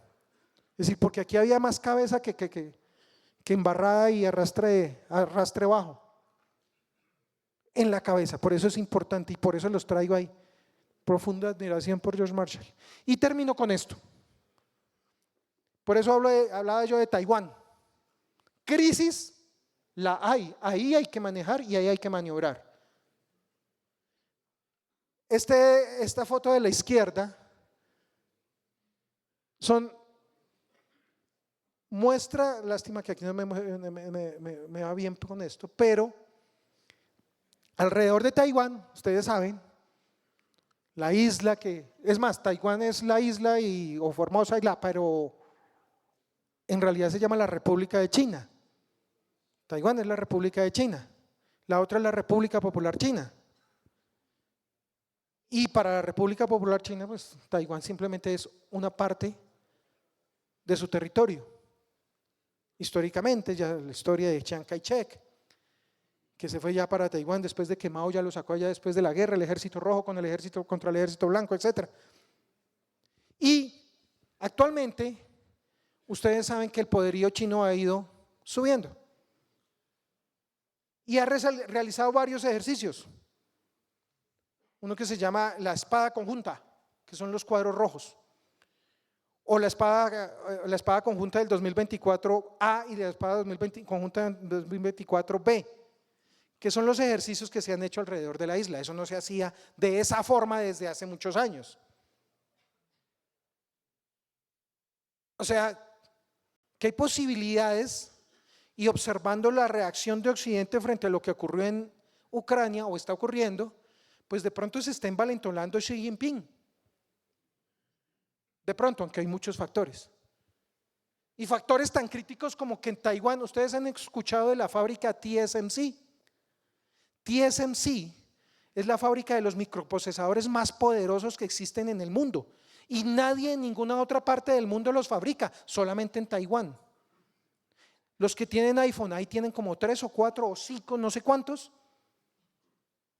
Es decir, porque aquí había más cabeza que embarrada y arrastre bajo en la cabeza, por eso es importante y por eso los traigo ahí. Profunda admiración por George Marshall. Y termino con esto. Por eso hablaba yo de Taiwán. Crisis la hay, ahí hay que manejar y ahí hay que maniobrar. Esta foto de la izquierda muestra, lástima que aquí no me va bien con esto, pero alrededor de Taiwán, ustedes saben, la isla es más, Taiwán es la isla o Formosa isla, pero en realidad se llama la República de China. Taiwán es la República de China, la otra es la República Popular China. Y para la República Popular China, pues Taiwán simplemente es una parte de su territorio. Históricamente, ya la historia de Chiang Kai-shek, que se fue ya para Taiwán después de que Mao ya lo sacó allá después de la guerra, el ejército rojo contra el ejército blanco, etc. Y actualmente, ustedes saben que el poderío chino ha ido subiendo y ha realizado varios ejercicios. Uno que se llama la espada conjunta, que son los cuadros rojos, o la espada conjunta del 2024A y la espada conjunta del 2024B, que son los ejercicios que se han hecho alrededor de la isla. Eso no se hacía de esa forma desde hace muchos años. O sea, que hay posibilidades, y observando la reacción de Occidente frente a lo que ocurrió en Ucrania o está ocurriendo, pues de pronto se está envalentonando Xi Jinping. De pronto, aunque hay muchos factores. Y factores tan críticos como que en Taiwán, ustedes han escuchado de la fábrica TSMC. TSMC es la fábrica de los microprocesadores más poderosos que existen en el mundo. Y nadie en ninguna otra parte del mundo los fabrica, solamente en Taiwán. Los que tienen iPhone, ahí tienen como 3 o 4 o 5, no sé cuántos,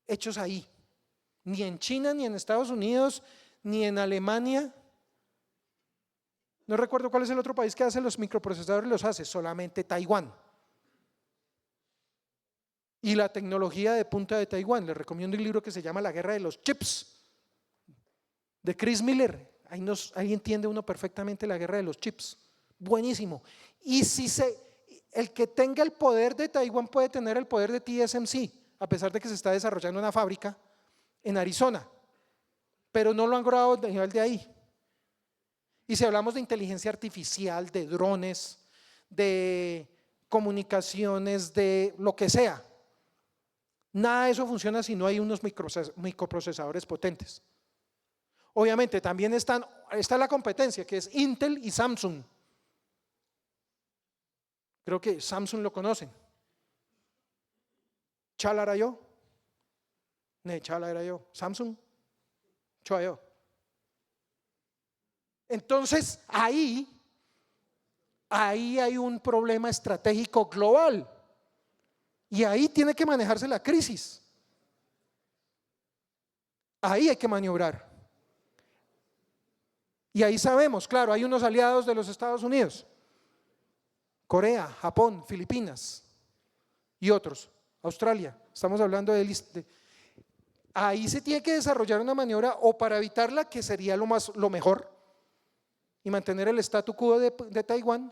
hechos ahí. Ni en China, ni en Estados Unidos, ni en Alemania. No recuerdo cuál es el otro país que hace los microprocesadores, los hace, solamente Taiwán. Y la tecnología de punta de Taiwán, les recomiendo un libro que se llama La Guerra de los Chips, de Chris Miller. Ahí entiende uno perfectamente la guerra de los chips. Buenísimo. Y el que tenga el poder de Taiwán puede tener el poder de TSMC, a pesar de que se está desarrollando una fábrica en Arizona, pero no lo han logrado a nivel de ahí. Y si hablamos de inteligencia artificial, de drones, de comunicaciones, de lo que sea, nada de eso funciona si no hay unos microprocesadores potentes. Obviamente también está la competencia, que es Intel y Samsung. Creo que Samsung lo conocen. ¿Chala era yo? No, Chala era yo. ¿Samsung? Yo. Entonces, ahí hay un problema estratégico global. Y ahí tiene que manejarse la crisis. Ahí hay que maniobrar. Y ahí sabemos, claro, hay unos aliados de los Estados Unidos. Corea, Japón, Filipinas y otros, Australia, estamos hablando ahí se tiene que desarrollar una maniobra o para evitarla, que sería lo mejor, y mantener el statu quo de Taiwán,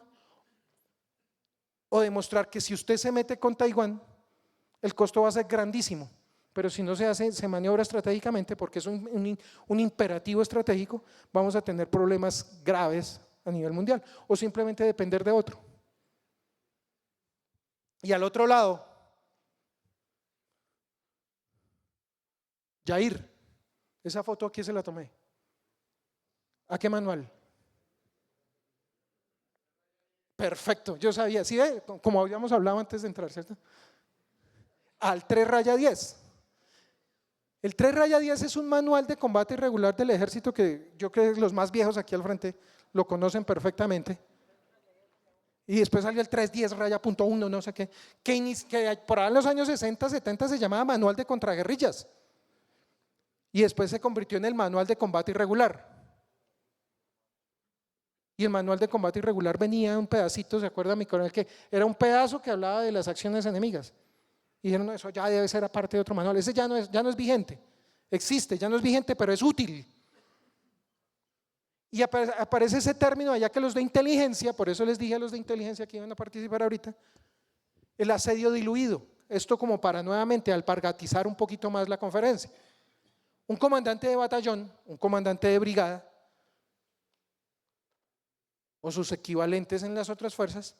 o demostrar que si usted se mete con Taiwán, el costo va a ser grandísimo, pero si no se hace, se maniobra estratégicamente, porque es un imperativo estratégico, vamos a tener problemas graves a nivel mundial, o simplemente depender de otro. Y al otro lado, Jair, esa foto aquí se la tomé. ¿A qué manual? Perfecto, yo sabía, ¿sí ve? Como habíamos hablado antes de entrar, ¿cierto? Al 3-10. El 3-10 es un manual de combate irregular del ejército que yo creo que los más viejos aquí al frente lo conocen perfectamente. Y después salió el 310-1, no sé qué, que por ahí en los años 60, 70 se llamaba Manual de Contraguerrillas. Y después se convirtió en el Manual de Combate Irregular. Y el Manual de Combate Irregular venía un pedacito, ¿se acuerda mi coronel? Que era un pedazo que hablaba de las acciones enemigas. Y dijeron, no, eso ya debe ser aparte de otro manual. Ese ya no es vigente. Existe, ya no es vigente, pero es útil. Y aparece ese término allá que los de inteligencia, por eso les dije a los de inteligencia que iban a participar ahorita, el asedio diluido. Esto como para nuevamente alpargatizar un poquito más la conferencia. Un comandante de batallón, un comandante de brigada, o sus equivalentes en las otras fuerzas,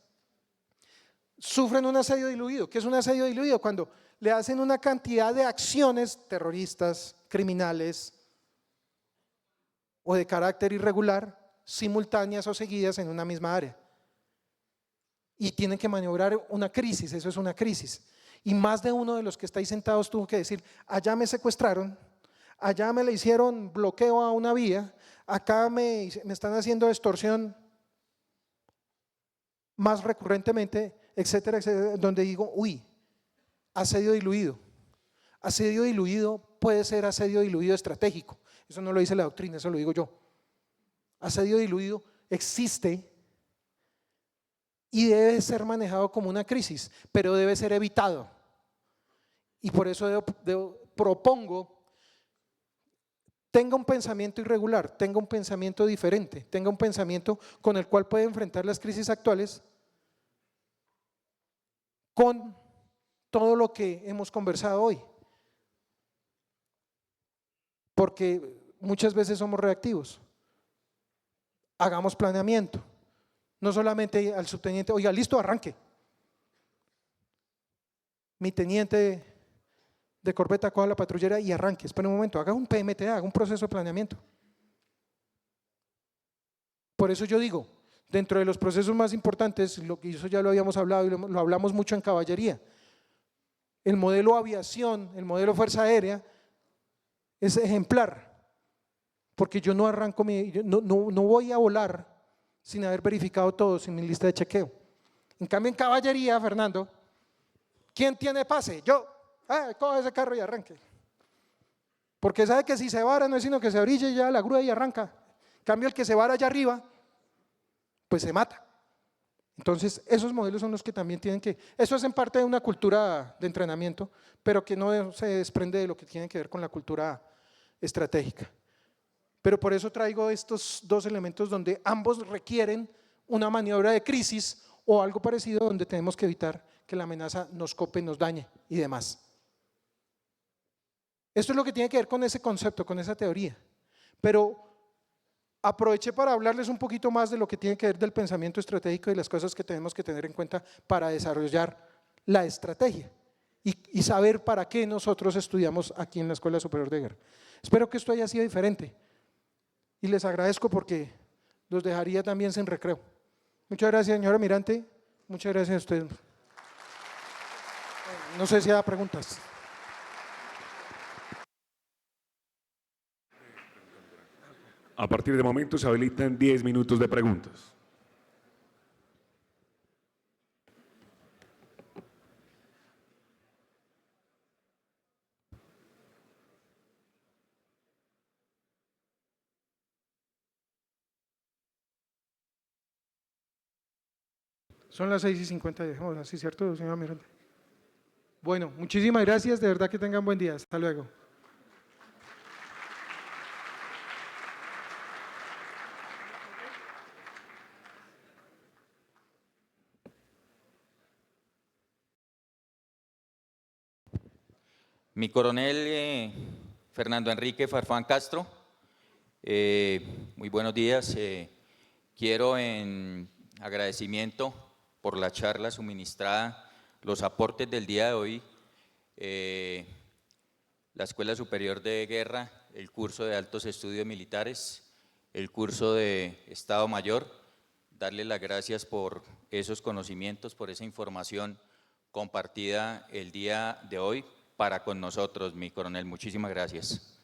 sufren un asedio diluido. ¿Qué es un asedio diluido? Cuando le hacen una cantidad de acciones terroristas, criminales o de carácter irregular, simultáneas o seguidas en una misma área. Y tienen que maniobrar una crisis, eso es una crisis. Y más de uno de los que está ahí sentados tuvo que decir, allá me secuestraron, allá me le hicieron bloqueo a una vía, acá me están haciendo extorsión más recurrentemente, etcétera, etcétera, donde digo, uy, asedio diluido. Asedio diluido puede ser asedio diluido estratégico. Eso no lo dice la doctrina, eso lo digo yo. Asedio diluido existe y debe ser manejado como una crisis, pero debe ser evitado. Y por eso propongo tenga un pensamiento irregular, tenga un pensamiento diferente, tenga un pensamiento con el cual puede enfrentar las crisis actuales con todo lo que hemos conversado hoy. Porque muchas veces somos reactivos. Hagamos planeamiento. No solamente al subteniente, oiga, listo, arranque. Mi teniente de corbeta coja la patrullera y arranque. Espera un momento, haga un PMTA, haga un proceso de planeamiento. Por eso yo digo, dentro de los procesos más importantes, lo que eso ya lo habíamos hablado y lo hablamos mucho en caballería, el modelo aviación, el modelo fuerza aérea es ejemplar, porque yo no arranco, no voy a volar sin haber verificado todo, sin mi lista de chequeo. En cambio en caballería, Fernando, ¿quién tiene pase? Yo. Coge ese carro y arranque. Porque sabe que si se vara no es sino que se orille ya la grúa y arranca. En cambio el que se vara allá arriba, pues se mata. Entonces esos modelos son los que también tienen que, eso es en parte de una cultura de entrenamiento, pero que no se desprende de lo que tiene que ver con la cultura estratégica. Pero por eso traigo estos dos elementos donde ambos requieren una maniobra de crisis o algo parecido donde tenemos que evitar que la amenaza nos cope, nos dañe y demás. Esto es lo que tiene que ver con ese concepto, con esa teoría. Pero aproveché para hablarles un poquito más de lo que tiene que ver del pensamiento estratégico y las cosas que tenemos que tener en cuenta para desarrollar la estrategia y saber para qué nosotros estudiamos aquí en la Escuela Superior de Guerra. Espero que esto haya sido diferente y les agradezco porque los dejaría también sin recreo. Muchas gracias, señora Mirante. Muchas gracias a ustedes. No sé si hay preguntas. A partir de momento se habilitan 10 minutos de preguntas. Son las 6:50, dejemos así, ¿cierto, señora Miranda? Bueno, muchísimas gracias, de verdad que tengan buen día. Hasta luego. Mi coronel Fernando Enrique Farfán Castro, muy buenos días. Quiero en agradecimiento por la charla suministrada, los aportes del día de hoy, la Escuela Superior de Guerra, el curso de Altos Estudios Militares, el curso de Estado Mayor, darle las gracias por esos conocimientos, por esa información compartida el día de hoy para con nosotros, mi coronel. Muchísimas gracias.